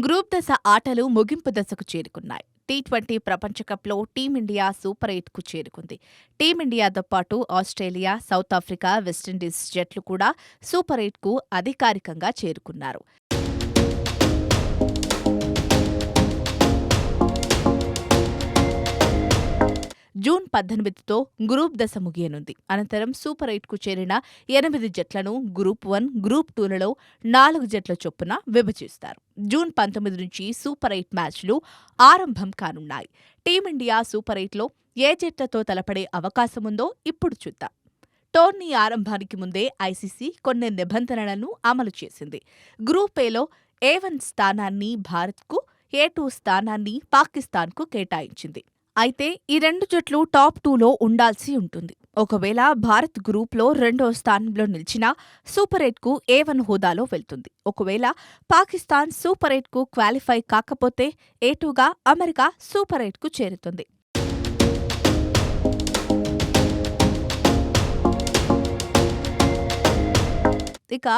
Group దశ ఆటలు ముగింపు దశకు చేరుకున్నాయి. టీ20 ప్రపంచకప్లో టీమిండియా సూపర్ 8కు చేరుకుంది. టీమిండియాతో పాటు ఆస్ట్రేలియా, సౌత్ ఆఫ్రికా, వెస్టిండీస్ జట్లు కూడా సూపర్ 8కు అధికారికంగా చేరుకున్నారు. జూన్ 18తో గ్రూప్ దశ ముగియనుంది. అనంతరం సూపర్ 8కు చేరిన 8 జట్లను గ్రూప్ 1, గ్రూప్ 2లలో 4 జట్ల చొప్పున విభజిస్తారు. జూన్ 19 నుంచి సూపర్ 8 మ్యాచ్లు ఆరంభం కానున్నాయి. టీమిండియా సూపర్ 8లో ఏ జట్లతో తలపడే అవకాశముందో ఇప్పుడు చూద్దాం. టోర్నీ ఆరంభానికి ముందే ఐసీసీ కొన్ని నిబంధనలను అమలు చేసింది. గ్రూప్ ఏలో A1 స్థానాన్ని భారత్కు, A2 స్థానాన్ని పాకిస్తాన్కు కేటాయించింది. అయితే ఈ రెండు జట్లు టాప్ 2లో ఉండాల్సి ఉంటుంది. ఒకవేళ భారత్ గ్రూప్లో రెండో స్థానంలో నిలిచినా సూపర్ 8కు A1 హోదాలో వెళ్తుంది. ఒకవేళ పాకిస్తాన్ సూపర్ 8కు క్వాలిఫై కాకపోతే A2గా అమెరికా సూపర్ 8కు చేరుతుంది. ఇక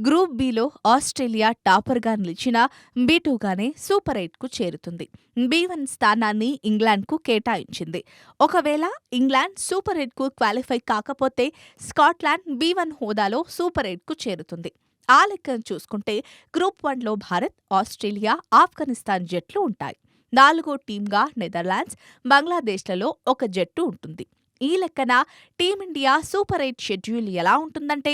గ్రూప్ బిలో ఆస్ట్రేలియా టాపర్గా నిలిచిన B2గానే సూపర్ 8కు చేరుతుంది. B1 స్థానాన్ని ఇంగ్లాండ్కు కేటాయించింది. ఒకవేళ ఇంగ్లాండ్ సూపర్ 8కు క్వాలిఫై కాకపోతే స్కాట్లాండ్ B1 హోదాలో సూపర్ 8కు చేరుతుంది. ఆ లెక్కను చూసుకుంటే గ్రూప్ 1లో భారత్, ఆస్ట్రేలియా, ఆఫ్ఘనిస్తాన్ జట్లు ఉంటాయి. 4వ టీమ్గా నెదర్లాండ్స్, బంగ్లాదేశ్లలో ఒక జట్టు ఉంటుంది. ఈ లెక్కన టీమిండియా సూపర్ 8 షెడ్యూల్ ఎలా ఉంటుందంటే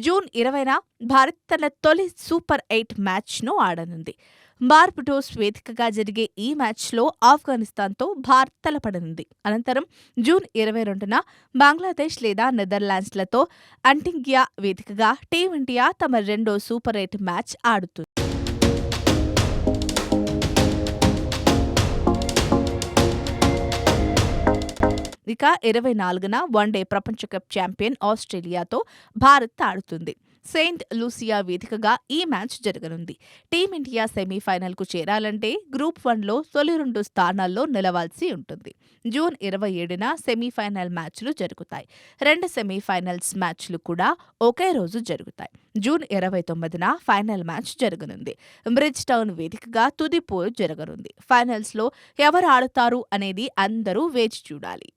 జూన్ 20న భారత్ తన తొలి సూపర్ 8 మ్యాచ్ను ఆడనుంది. బార్బడోస్ వేదికగా జరిగే ఈ మ్యాచ్లో ఆఫ్ఘనిస్తాన్తో భారత్ తలపడనుంది. అనంతరం జూన్ 22న బంగ్లాదేశ్ లేదా నెదర్లాండ్స్లతో అంటిగ్యా వేదికగా టీమిండియా తమ రెండో సూపర్ 8 మ్యాచ్ ఆడుతుంది. ఇక 24న వన్డే ప్రపంచకప్ ఛాంపియన్ ఆస్ట్రేలియాతో భారత్ ఆడుతుంది. సెయింట్ లూసియా వేదికగా ఈ మ్యాచ్ జరగనుంది. టీమిండియా సెమీఫైనల్కు చేరాలంటే గ్రూప్ 1లో తొలి 2 స్థానాల్లో నిలవాల్సి ఉంటుంది. జూన్ 27న సెమీఫైనల్ మ్యాచ్లు జరుగుతాయి. 2 సెమీఫైనల్స్ మ్యాచ్లు కూడా ఒకే రోజు జరుగుతాయి. జూన్ 29న ఫైనల్ మ్యాచ్ జరగనుంది. బ్రిడ్జ్ టౌన్ వేదికగా తుది పోరు జరగనుంది. ఫైనల్స్లో ఎవరు ఆడుతారు అనేది అందరూ వేచి చూడాలి.